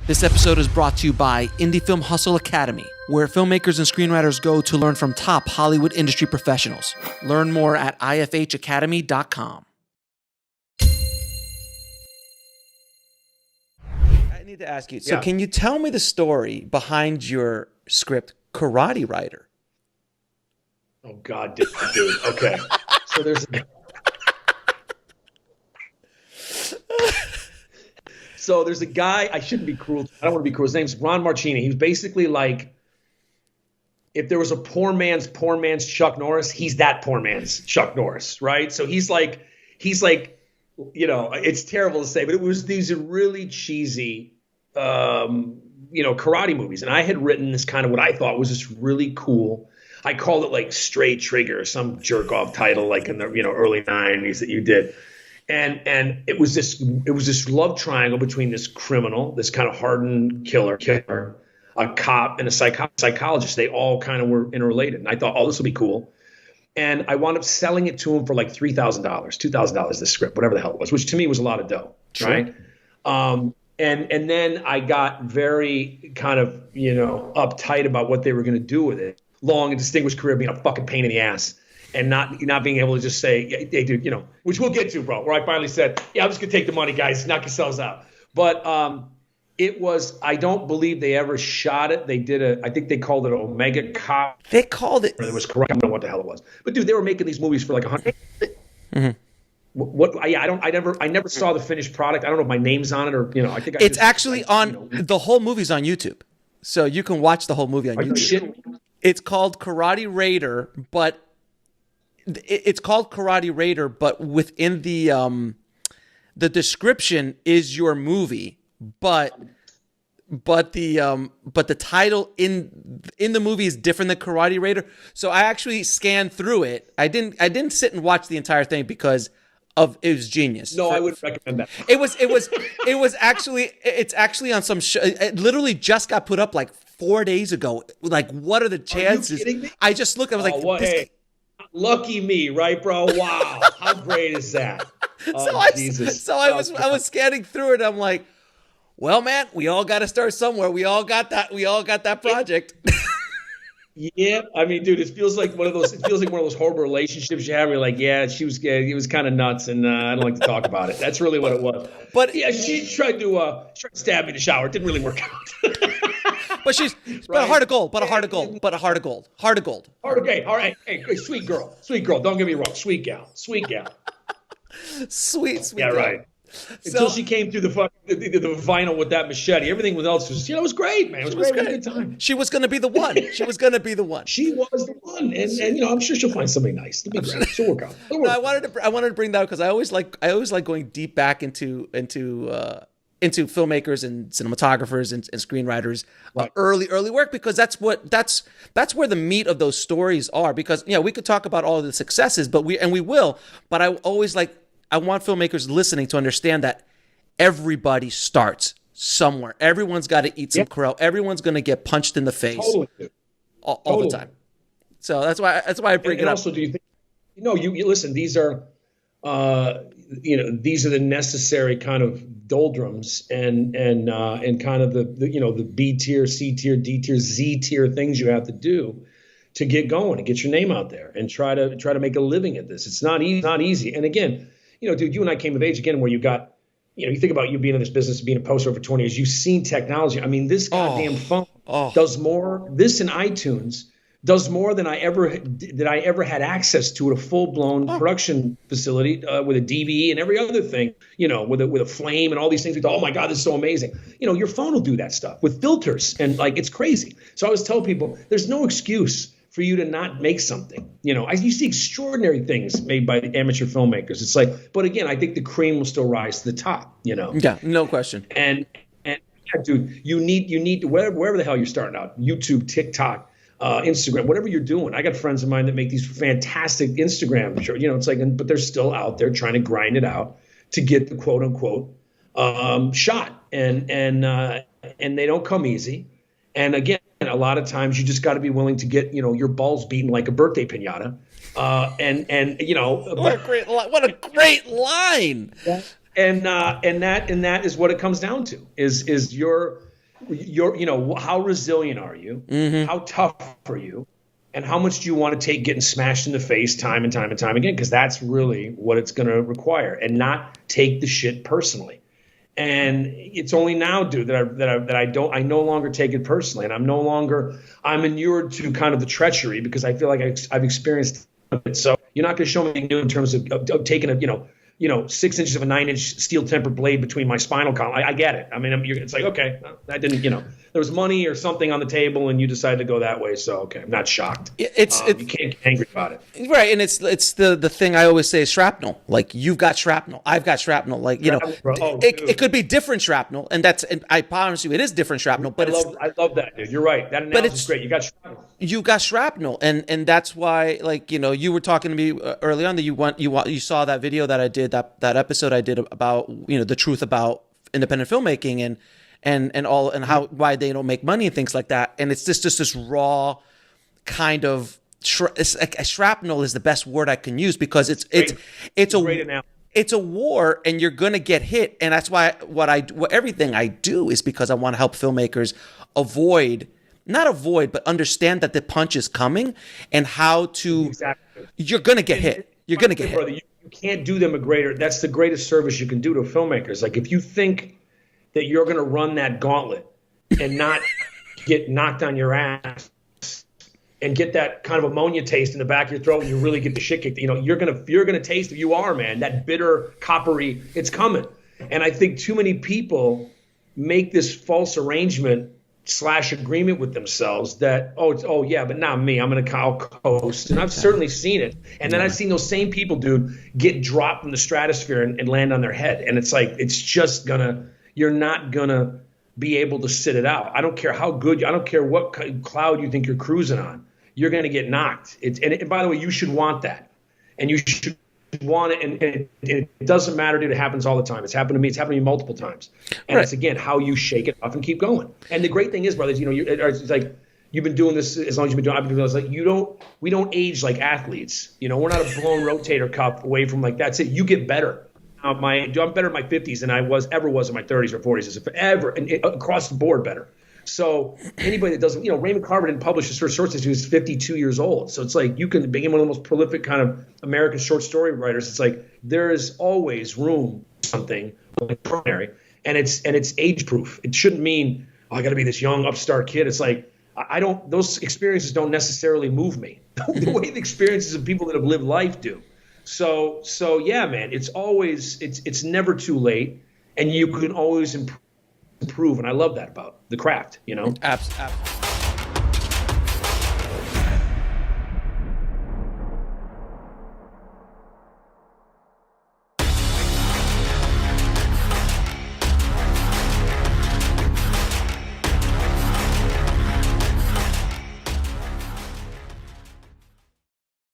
This episode is brought to you by Indie Film Hustle Academy, where filmmakers and screenwriters go to learn from top Hollywood industry professionals. Learn more at ifhacademy.com. I need to ask you, so can you tell me the story behind your script, Karate Writer? Oh, God, dude. Okay. So there's... So there's a guy, I shouldn't be cruel. I don't want to be cruel. His name's Ron Marchini. He was basically like, if there was a poor man's Chuck Norris, he's that poor man's Chuck Norris, right? So he's like, you know, it's terrible to say, but it was these really cheesy, karate movies. And I had written this kind of what I thought was this really cool, I called it like Stray Trigger, some jerk off title like in the early 90s that you did. And it was this love triangle between this criminal, this kind of hardened killer, a cop, and a psychologist. They all kind of were interrelated. And I thought, oh, this will be cool. And I wound up selling it to him for like $3,000, $2,000, the script, whatever the hell it was, which to me was a lot of dough, sure. Right? And then I got very kind of, uptight about what they were going to do with it. Long and distinguished career being a fucking pain in the ass. And not being able to just say, hey, dude, which we'll get to, bro, where I finally said, yeah, I'm just going to take the money, guys, knock yourselves out. But it was, I don't believe they ever shot it. They did I think they called it Omega Cop. They called it. It was correct. I don't know what the hell it was. But dude, they were making these movies for like 100. Mm-hmm. I never saw the finished product. I don't know if my name's on it or, I think it's actually on, the whole movie's on YouTube. So you can watch the whole movie on YouTube. It's called Karate Raider, but it's called Karate Raider, but within the description is your movie, but the title in the movie is different than Karate Raider. So I actually scanned through it. I didn't sit and watch the entire thing because it was genius. No, I would recommend that. It's actually on some show. It literally just got put up like 4 days ago. Like, what are the chances? Are you kidding me? I just looked. I was like, hey. Lucky me, right, bro? Wow, how great is that? Oh, Jesus. I was scanning through it. And I'm like, well, man, we all got to start somewhere. We all got that project. Yeah, I mean, dude, it feels like one of those horrible relationships you have. Where you're like, yeah, it was kind of nuts, and I don't like to talk about it. That's really what it was. But yeah, she tried to stab me in the shower. It didn't really work out. But she's right? a heart of gold. Okay, all right. Hey, sweet girl. Don't get me wrong, sweet gal. Sweet Yeah, gal. Right. Until she came through the vinyl with that machete, everything else was, it was great, man. It was great. It was a good time. She was going to be the one. She was the one, and I'm sure she'll find something nice. It'll be great. She'll work out. I wanted to bring that up because I always like going deep back into filmmakers and cinematographers and screenwriters, right. Early work, because that's where the meat of those stories are. Because we could talk about all of the successes, but we will. But I want filmmakers listening to understand that everybody starts somewhere. Everyone's got to eat some crow. Everyone's going to get punched in the face all the time. So that's why I bring it up. Also, do you think? You listen. These are. These are the necessary kind of doldrums and kind of the B tier, C tier, D tier, Z tier things you have to do to get going and get your name out there and try to make a living at this. It's not easy. And again, dude, you and I came of age again where you got, you think about you being in this business, being a poster over 20 years, you've seen technology. I mean, this goddamn phone does more. This and iTunes does more than I ever had access to at a full-blown production facility with a DVE and every other thing, with a flame and all these things. We thought, oh my God, this is so amazing. Your phone will do that stuff with filters and it's crazy. So I always tell people, there's no excuse for you to not make something. You see extraordinary things made by the amateur filmmakers. It's like, but again, I think the cream will still rise to the top. Yeah, no question. And yeah, dude, you need to wherever the hell you're starting out, YouTube, TikTok. Instagram, whatever you're doing. I got friends of mine that make these fantastic Instagram, it's like, but they're still out there trying to grind it out to get the quote unquote shot, and they don't come easy. And again, a lot of times you just got to be willing to get your balls beaten like a birthday piñata, what a great line. And that is what it comes down to is your how resilient are you? Mm-hmm. How tough are you? And how much do you want to take getting smashed in the face time and time and time again? Because that's really what it's going to require, and not take the shit personally. And it's only now, dude, that I no longer take it personally, and I'm inured to kind of the treachery because I feel like I've experienced it. So you're not going to show me anything new in terms of taking a 6 inches of a 9-inch steel tempered blade between my spinal column. I get it. I mean, it's like, okay, that didn't, there was money or something on the table and you decided to go that way. So, okay, I'm not shocked. You can't get angry about it. Right. And it's the thing I always say is shrapnel. Like, you've got shrapnel. I've got shrapnel. Like, it could be different shrapnel. And I promise you it is different shrapnel. But I love that, dude. You're right. That analogy is great. You got shrapnel. You got shrapnel. And that's why, like, you were talking to me early on that you saw that video that I did, that episode I did about, the truth about independent filmmaking and why they don't make money and things like that. And it's just this raw kind of shrapnel is the best word I can use, because it's a war, and you're gonna get hit. And that's why everything I do is because I want to help filmmakers but understand that the punch is coming and how to. Exactly. You're gonna get hit. You're gonna get hit. Brother, you can't do them that's the greatest service you can do to filmmakers. Like, if you think that you're going to run that gauntlet and not get knocked on your ass and get that kind of ammonia taste in the back of your throat when you really get the shit kicked, you're going to taste it. You are, man, that bitter, coppery, it's coming. And I think too many people make this false arrangement / agreement with themselves that, but not me. I'll coast. And I've certainly seen it. And then I've seen those same people, dude, get dropped from the stratosphere and land on their head. And it's like, you're not gonna be able to sit it out. I don't care how good, I don't care what cloud you think you're cruising on. You're gonna get knocked. And by the way, you should want that. And you should want it, and it doesn't matter, dude. It happens all the time. It's happened to me. It's happened to me multiple times. And It's, again, how you shake it off and keep going. And the great thing is, brothers, it's like, you've been doing this as long as you've been doing it. I've been doing this. Like, we don't age like athletes. We're not a blown rotator cuff away from, like, that's it. You get better. I'm better in my 50s than I ever was in my 30s or 40s. Ever, and across the board better. So anybody that doesn't, Raymond Carver didn't publish his first short story until he was 52 years old. So it's like, you can become one of the most prolific kind of American short story writers. It's like, there is always room for something extraordinary, and it's age proof. It shouldn't mean, I got to be this young upstart kid. It's like, those experiences don't necessarily move me the way the experiences of people that have lived life do. So yeah, man, it's never too late, and you can always improve. And I love that about the craft, Absolutely.